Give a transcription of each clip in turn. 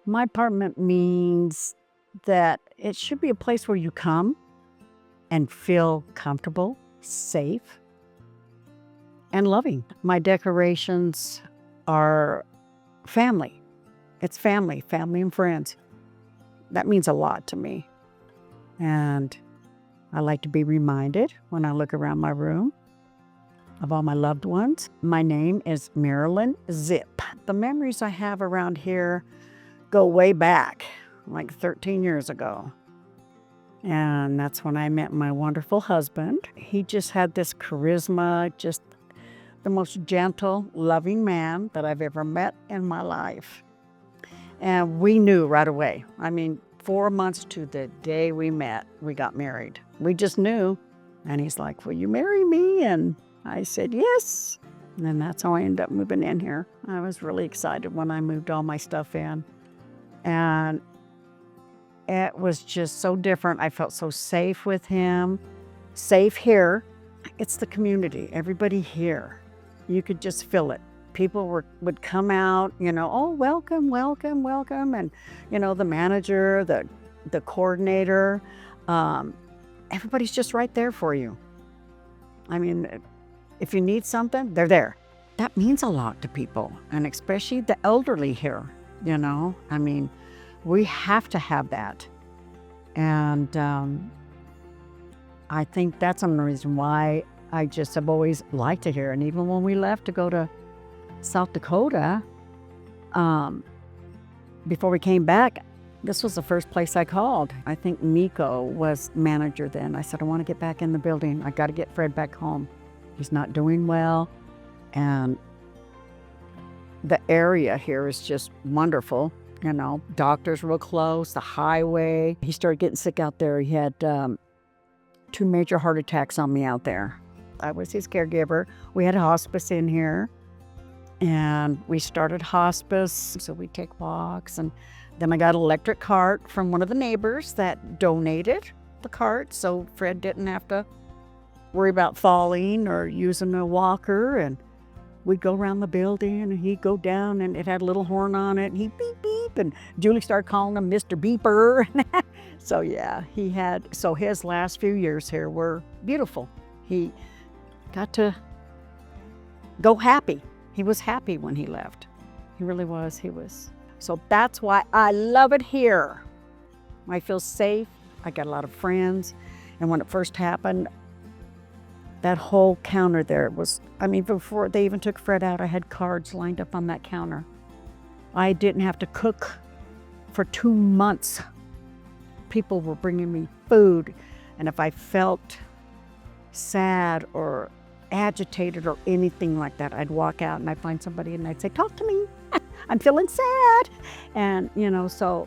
My apartment means that it should be a place where you come and feel comfortable, safe, and loving. My decorations are family. It's family, family and friends. That means a lot to me. And I like to be reminded when I look around my room of all my loved ones. My name is Marilyn Zip. The memories I have around here go way back, like 13 years ago. And that's when I met my wonderful husband. He just had this charisma, just the most gentle, loving man that I've ever met in my life. And we knew right away. I mean, 4 months to the day we met, we got married. We just knew. And he's like, "Will you marry me?" And I said, "Yes." And that's how I ended up moving in here. I was really excited when I moved all my stuff in. And it was just so different. I felt so safe with him, safe here. It's the community, everybody here. You could just feel it. People would come out, "Oh, welcome, welcome, welcome." And, the manager, the coordinator, everybody's just right there for you. I mean, if you need something, they're there. That means a lot to people, and especially the elderly here, I mean, we have to have that. And I think that's another reason why I just have always liked it here. And even when we left to go to South Dakota, before we came back, this was the first place I called. I think Nico was manager then. I said, "I want to get back in the building. I got to get Fred back home. He's not doing well." And the area here is just wonderful. Doctors real close, the highway. He started getting sick out there. He had 2 major heart attacks on me out there. I was his caregiver. We had a hospice in here, and we started hospice. So we take walks, and then I got an electric cart from one of the neighbors that donated the cart, so Fred didn't have to worry about falling or using a walker. And we'd go around the building, and he'd go down, and it had a little horn on it, and he'd beep, beep, and Julie started calling him Mr. Beeper. So yeah, his last few years here were beautiful. He got to go happy. He was happy when he left. He really was. So that's why I love it here. I feel safe. I got a lot of friends. And when it first happened, that whole counter there before they even took Fred out, I had cards lined up on that counter. I didn't have to cook for 2 months. People were bringing me food. And if I felt sad or agitated or anything like that, I'd walk out and I'd find somebody and I'd say, "Talk to me. I'm feeling sad." And, so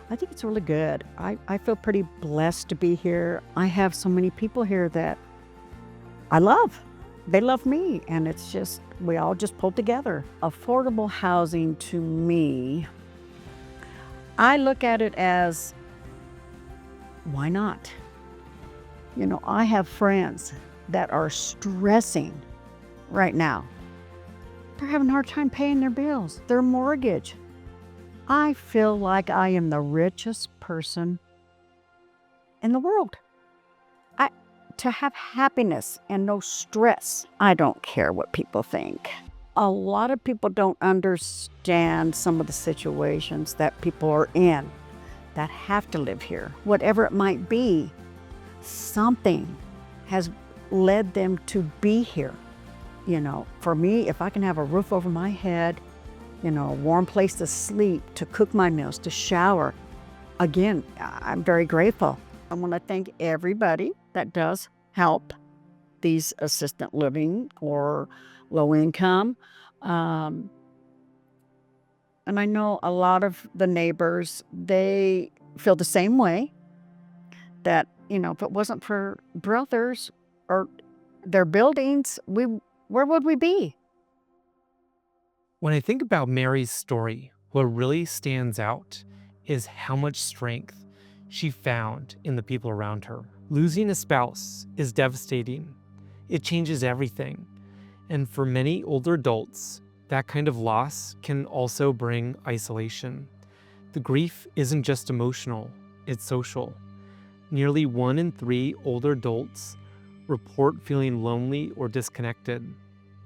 I think it's really good. I feel pretty blessed to be here. I have so many people here that I love. They love me, and it's just, we all just pull together. Affordable housing to me, I look at it as, why not? I have friends that are stressing right now. They're having a hard time paying their bills, their mortgage. I feel like I am the richest person in the world. To have happiness and no stress. I don't care what people think. A lot of people don't understand some of the situations that people are in that have to live here. Whatever it might be, something has led them to be here. For me, if I can have a roof over my head, a warm place to sleep, to cook my meals, to shower, again, I'm very grateful. I want to thank everybody that does help these assisted living or low income. And I know a lot of the neighbors, they feel the same way, that, if it wasn't for brothers or their buildings, where would we be? When I think about Mary's story, what really stands out is how much strength she found in the people around her. Losing a spouse is devastating. It changes everything. And for many older adults, that kind of loss can also bring isolation. The grief isn't just emotional, it's social. Nearly 1 in 3 older adults report feeling lonely or disconnected.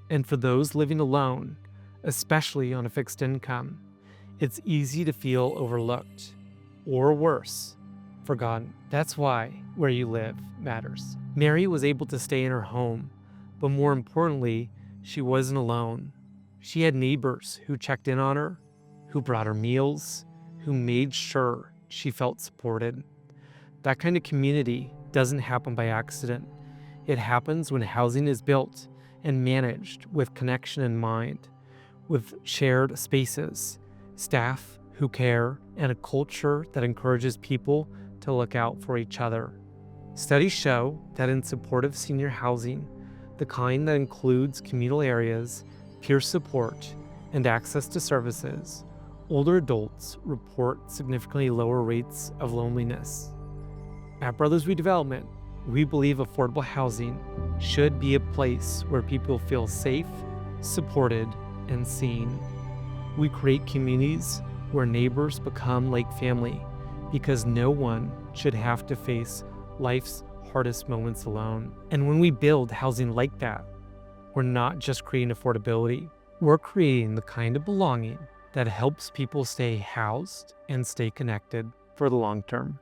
And for those living alone, especially on a fixed income, it's easy to feel overlooked, or worse, forgotten. That's why where you live matters. Mary was able to stay in her home, but more importantly, she wasn't alone. She had neighbors who checked in on her, who brought her meals, who made sure she felt supported. That kind of community doesn't happen by accident. It happens when housing is built and managed with connection in mind, with shared spaces, staff who care, and a culture that encourages people to look out for each other. Studies show that in supportive senior housing, the kind that includes communal areas, peer support, and access to services, older adults report significantly lower rates of loneliness. At Brothers Redevelopment, we believe affordable housing should be a place where people feel safe, supported, and seen. We create communities where neighbors become like family because no one should have to face life's hardest moments alone. And when we build housing like that, we're not just creating affordability, we're creating the kind of belonging that helps people stay housed and stay connected for the long term.